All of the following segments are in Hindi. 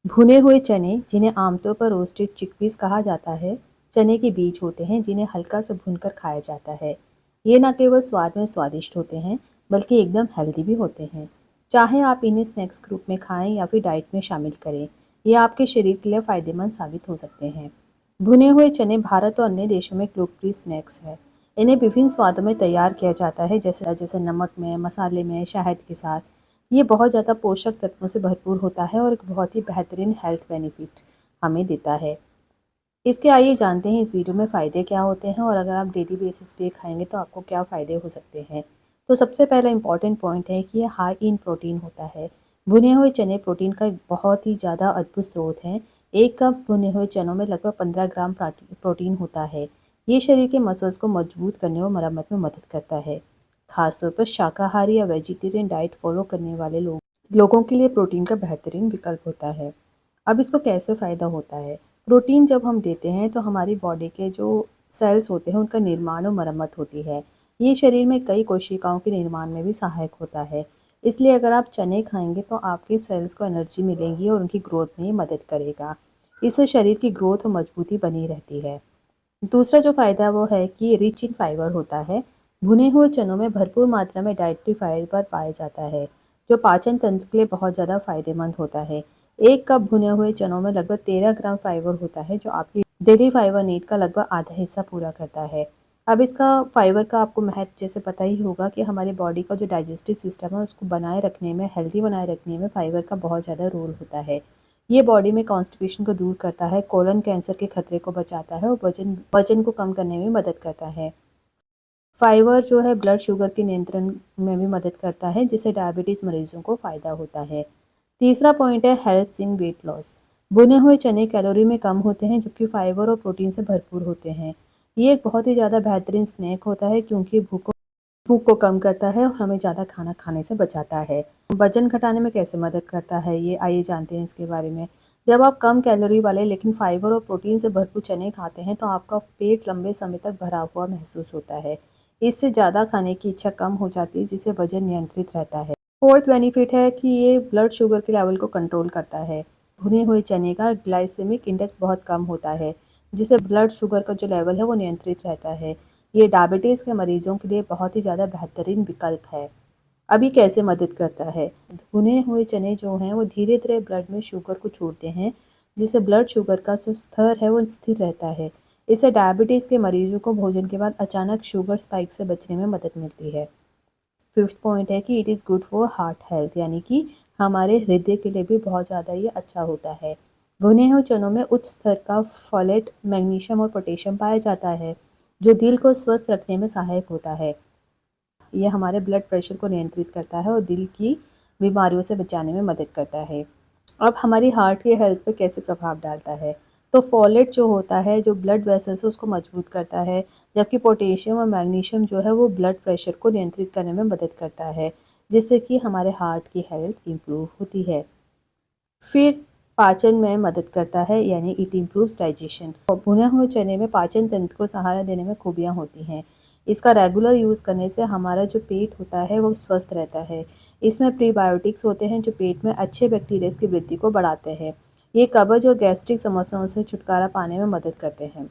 भुने हुए चने, जिन्हें आमतौर पर रोस्टेड चिकपीस कहा जाता है, चने के बीज होते हैं जिन्हें हल्का सा भूनकर खाया जाता है। ये न केवल स्वाद में स्वादिष्ट होते हैं, बल्कि एकदम हेल्दी भी होते हैं। चाहे आप इन्हें स्नैक्स के रूप में खाएं या फिर डाइट में शामिल करें, ये आपके शरीर के लिए फ़ायदेमंद साबित हो सकते हैं। भुने हुए चने भारत और अन्य देशों में लोकप्रिय स्नैक्स है। इन्हें विभिन्न स्वादों में तैयार किया जाता है, जैसे जैसे नमक में, मसाले में, शहद के साथ। ये बहुत ज़्यादा पोषक तत्वों से भरपूर होता है और एक बहुत ही बेहतरीन हेल्थ बेनिफिट हमें देता है। इसके आइए जानते हैं इस वीडियो में फ़ायदे क्या होते हैं और अगर आप डेली बेसिस पे खाएंगे तो आपको क्या फ़ायदे हो सकते हैं। तो सबसे पहला इंपॉर्टेंट पॉइंट है कि ये हाई इन प्रोटीन होता है। भुने हुए चने प्रोटीन का एक बहुत ही ज़्यादा अद्भुत स्रोत है। एक कप भुने हुए चनों में लगभग 15 ग्राम प्रोटीन होता है। ये शरीर के मसल्स को मजबूत करने और मरम्मत में मदद करता है। खासतौर पर शाकाहारी या वेजिटेरियन डाइट फॉलो करने वाले लोगों के लिए प्रोटीन का बेहतरीन विकल्प होता है। अब इसको कैसे फ़ायदा होता है? प्रोटीन जब हम देते हैं तो हमारी बॉडी के जो सेल्स होते हैं उनका निर्माण और मरम्मत होती है। ये शरीर में कई कोशिकाओं के निर्माण में भी सहायक होता है। इसलिए अगर आप चने खाएंगे तो आपके सेल्स को एनर्जी मिलेगी और उनकी ग्रोथ में ये मदद करेगा। इससे शरीर की ग्रोथ और मजबूती बनी रहती है। दूसरा जो फ़ायदा वो है कि रिच इन फाइबर होता है। भुने हुए चनों में भरपूर मात्रा में डाइटरी फाइबर पाया जाता है, जो पाचन तंत्र के लिए बहुत ज़्यादा फायदेमंद होता है। एक कप भुने हुए चनों में लगभग 13 ग्राम फाइबर होता है, जो आपकी डेली फाइबर नीड का लगभग आधा हिस्सा पूरा करता है। अब इसका फाइबर का आपको महत्व जैसे पता ही होगा कि हमारी बॉडी का जो डाइजेस्टिव सिस्टम है उसको बनाए रखने में, हेल्दी बनाए रखने में फाइबर का बहुत ज़्यादा रोल होता है। ये बॉडी में कॉन्स्टिपेशन को दूर करता है, कोलन कैंसर के खतरे को बचाता है और वजन वजन को कम करने में मदद करता है। फाइबर जो है ब्लड शुगर के नियंत्रण में भी मदद करता है, जिससे डायबिटीज़ मरीजों को फ़ायदा होता है। तीसरा पॉइंट है हेल्प्स इन वेट लॉस। भुने हुए चने कैलोरी में कम होते हैं, जबकि फाइबर और प्रोटीन से भरपूर होते हैं। ये एक बहुत ही ज़्यादा बेहतरीन स्नैक होता है, क्योंकि भूख को कम करता है और हमें ज़्यादा खाना खाने से बचाता है। वजन घटाने में कैसे मदद करता है, ये आइए जानते हैं इसके बारे में। जब आप कम कैलोरी वाले लेकिन फाइबर और प्रोटीन से भरपूर चने खाते हैं तो आपका पेट लंबे समय तक भरा हुआ महसूस होता है। इससे ज़्यादा खाने की इच्छा कम हो जाती है, जिससे वजन नियंत्रित रहता है। फोर्थ बेनिफिट है कि ये ब्लड शुगर के लेवल को कंट्रोल करता है। भुने हुए चने का ग्लाइसेमिक इंडेक्स बहुत कम होता है, जिससे ब्लड शुगर का जो लेवल है वो नियंत्रित रहता है। ये डायबिटीज़ के मरीजों के लिए बहुत ही ज़्यादा बेहतरीन विकल्प है। अभी कैसे मदद करता है? भुने हुए चने जो हैं वो धीरे-धीरे ब्लड में शुगर को छोड़ते हैं, जिससे ब्लड शुगर का जो स्तर है वो स्थिर रहता है। इससे डायबिटीज़ के मरीजों को भोजन के बाद अचानक शुगर स्पाइक से बचने में मदद मिलती है। फिफ्थ पॉइंट है कि it is good for heart health, यानी कि हमारे हृदय के लिए भी बहुत ज़्यादा ये अच्छा होता है। भुने हुए चनों में उच्च स्तर का फोलेट, मैग्नीशियम और पोटेशियम पाया जाता है, जो दिल को स्वस्थ रखने में सहायक होता है। ये हमारे ब्लड प्रेशर को नियंत्रित करता है और दिल की बीमारियों से बचाने में मदद करता है। अब हमारी हार्ट की हेल्थ पे कैसे प्रभाव डालता है? तो फोलेट जो होता है, जो ब्लड वेसल्स है उसको मजबूत करता है, जबकि पोटेशियम और मैग्नीशियम जो है वो ब्लड प्रेशर को नियंत्रित करने में मदद करता है, जिससे कि हमारे हार्ट की हेल्थ इम्प्रूव होती है। फिर पाचन में मदद करता है, यानी इट इम्प्रूव्स डाइजेशन। और भुने हुए चने में पाचन तंत्र को सहारा देने में खूबियाँ होती हैं। इसका रेगुलर यूज़ करने से हमारा जो पेट होता है वो स्वस्थ रहता है। इसमें प्रीबायोटिक्स होते हैं जो पेट में अच्छे बैक्टीरिया की वृद्धि को बढ़ाते हैं। ये कब्ज और गैस्ट्रिक समस्याओं से छुटकारा पाने में मदद करते हैं।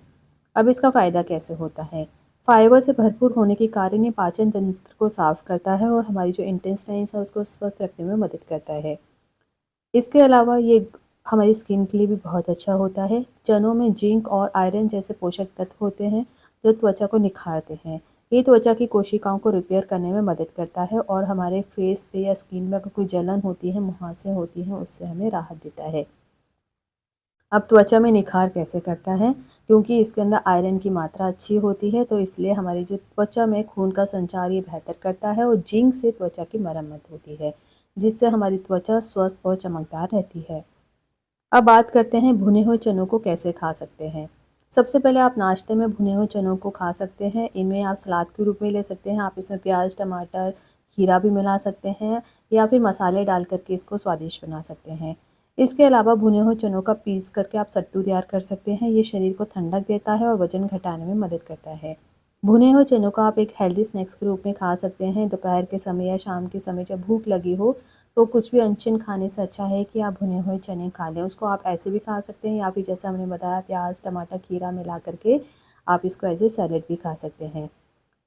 अब इसका फ़ायदा कैसे होता है? फाइबर से भरपूर होने के कारण ये पाचन तंत्र को साफ करता है और हमारी जो इंटेस्टाइन्स है उसको स्वस्थ रखने में मदद करता है। इसके अलावा ये हमारी स्किन के लिए भी बहुत अच्छा होता है। चनों में जिंक और आयरन जैसे पोषक तत्व होते हैं, जो त्वचा को निखारते हैं। ये त्वचा की कोशिकाओं को रिपेयर करने में मदद करता है और हमारे फेस पे या स्किन में अगर कोई जलन होती है, मुहासे होती हैं, उससे हमें राहत देता है। अब त्वचा में निखार कैसे करता है? क्योंकि इसके अंदर आयरन की मात्रा अच्छी होती है, तो इसलिए हमारी जो त्वचा में खून का संचार ये बेहतर करता है और जिंक से त्वचा की मरम्मत होती है, जिससे हमारी त्वचा स्वस्थ और चमकदार रहती है। अब बात करते हैं भुने हुए चनों को कैसे खा सकते हैं। सबसे पहले आप नाश्ते में भुने हुए चनों को खा सकते हैं। इनमें आप सलाद के रूप में ले सकते हैं। आप इसमें प्याज, टमाटर, खीरा भी मिला सकते हैं या फिर मसाले डाल करके इसको स्वादिष्ट बना सकते हैं। इसके अलावा भुने हुए चनों का पीस करके आप सत्तू तैयार कर सकते हैं। ये शरीर को ठंडक देता है और वजन घटाने में मदद करता है। भुने हुए चनों को आप एक हेल्दी स्नैक्स के रूप में खा सकते हैं। दोपहर के समय या शाम के समय जब भूख लगी हो तो कुछ भी अनशन खाने से अच्छा है कि आप भुने हुए चने खा लें। उसको आप ऐसे भी खा सकते हैं या फिर जैसा हमने बताया प्याज, टमाटर, खीरा मिला करके आप इसको एज़ ए सैलेड भी खा सकते हैं।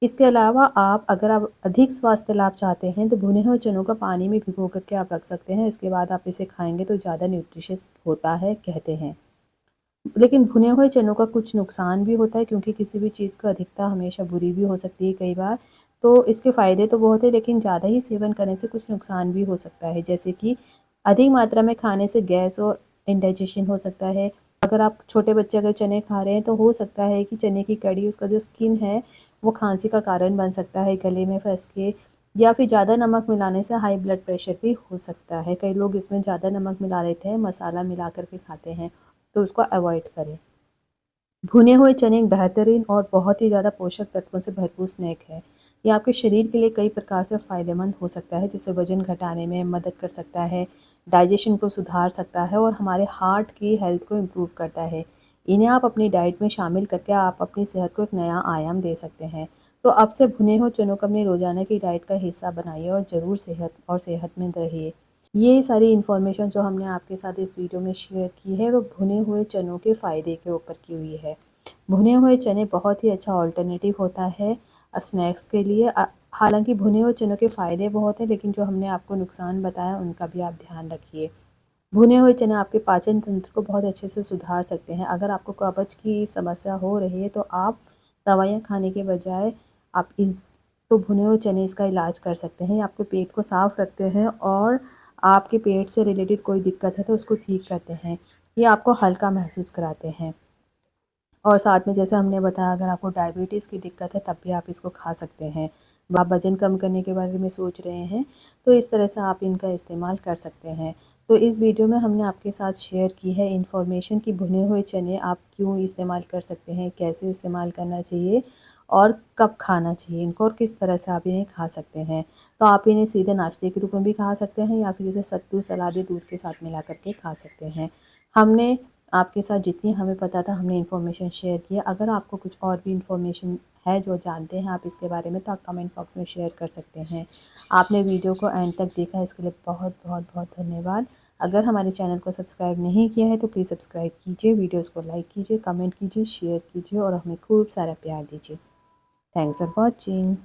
इसके अलावा अगर आप अधिक स्वास्थ्य लाभ चाहते हैं तो भुने हुए चनों को पानी में भिगो करके आप रख सकते हैं। इसके बाद आप इसे खाएँगे तो ज़्यादा न्यूट्रिशियस होता है कहते हैं। लेकिन भुने हुए चनों का कुछ नुकसान भी होता है क्योंकि किसी भी चीज़ की अधिकता हमेशा बुरी भी हो सकती है कई बार। तो इसके फ़ायदे तो बहुत है लेकिन ज़्यादा ही सेवन करने से कुछ नुकसान भी हो सकता है। जैसे कि अधिक मात्रा में खाने से गैस और इंडाइजेशन हो सकता है। अगर आप छोटे बच्चे अगर चने खा रहे हैं तो हो सकता है कि चने की कड़ी उसका जो स्किन है वो खांसी का कारण बन सकता है गले में फँस के, या फिर ज़्यादा नमक मिलाने से हाई ब्लड प्रेशर भी हो सकता है। कई लोग इसमें ज़्यादा नमक मिला लेते हैं, मसाला मिला कर के खाते हैं, तो उसको अवॉइड करें। भुने हुए चने एक बेहतरीन और बहुत ही ज़्यादा पोषक तत्वों से भरपूर स्नैक है। ये आपके शरीर के लिए कई प्रकार से फ़ायदेमंद हो सकता है, जैसे वज़न घटाने में मदद कर सकता है, डाइजेशन को सुधार सकता है और हमारे हार्ट की हेल्थ को इम्प्रूव करता है। इन्हें आप अपनी डाइट में शामिल करके आप अपनी सेहत को एक नया आयाम दे सकते हैं। तो अब से भुने हुए चनों को अपनी रोज़ाना की डाइट का हिस्सा बनाइए और ज़रूर सेहतमंद रहिए। ये सारी इन्फॉर्मेशन जो हमने आपके साथ इस वीडियो में शेयर की है वो भुने हुए चनों के फ़ायदे के ऊपर की हुई है। भुने हुए चने बहुत ही अच्छा ऑल्टरनेटिव होता है स्नैक्स के लिए। हालांकि भुने हुए चनों के फ़ायदे बहुत हैं लेकिन जो हमने आपको नुकसान बताया उनका भी आप ध्यान रखिए। भुने हुए चने आपके पाचन तंत्र को बहुत अच्छे से सुधार सकते हैं। अगर आपको कब्ज़ की समस्या हो रही है तो आप दवाइयाँ खाने के बजाय आप इन तो भुने हुए चने इसका इलाज कर सकते हैं। ये आपके पेट को साफ़ रखते हैं और आपके पेट से रिलेटेड कोई दिक्कत है तो उसको ठीक करते हैं। ये आपको हल्का महसूस कराते हैं। और साथ में जैसे हमने बताया अगर आपको डायबिटीज़ की दिक्कत है तब भी आप इसको खा सकते हैं। आप वज़न कम करने के बारे में सोच रहे हैं तो इस तरह से आप इनका इस्तेमाल कर सकते हैं। तो इस वीडियो में हमने आपके साथ शेयर की है इन्फॉर्मेशन कि भुने हुए चने आप क्यों इस्तेमाल कर सकते हैं, कैसे इस्तेमाल करना चाहिए और कब खाना चाहिए इनको और किस तरह से आप इन्हें खा सकते हैं। तो आप इन्हें सीधे नाश्ते के रूप में भी खा सकते हैं या फिर इसे सत्तू सलादी दूध के साथ मिला करके खा सकते हैं। हमने आपके साथ जितनी हमें पता था हमने इन्फॉर्मेशन शेयर किया। अगर आपको कुछ और भी इन्फॉर्मेशन है जो जानते हैं आप इसके बारे में तो आप कमेंट बॉक्स में शेयर कर सकते हैं। आपने वीडियो को एंड तक देखा इसके लिए बहुत बहुत बहुत धन्यवाद। अगर हमारे चैनल को सब्सक्राइब नहीं किया है तो प्लीज़ सब्सक्राइब कीजिए, वीडियोस को लाइक कीजिए, कमेंट कीजिए, शेयर कीजिए और हमें खूब सारा प्यार दीजिए। Thanks for watching.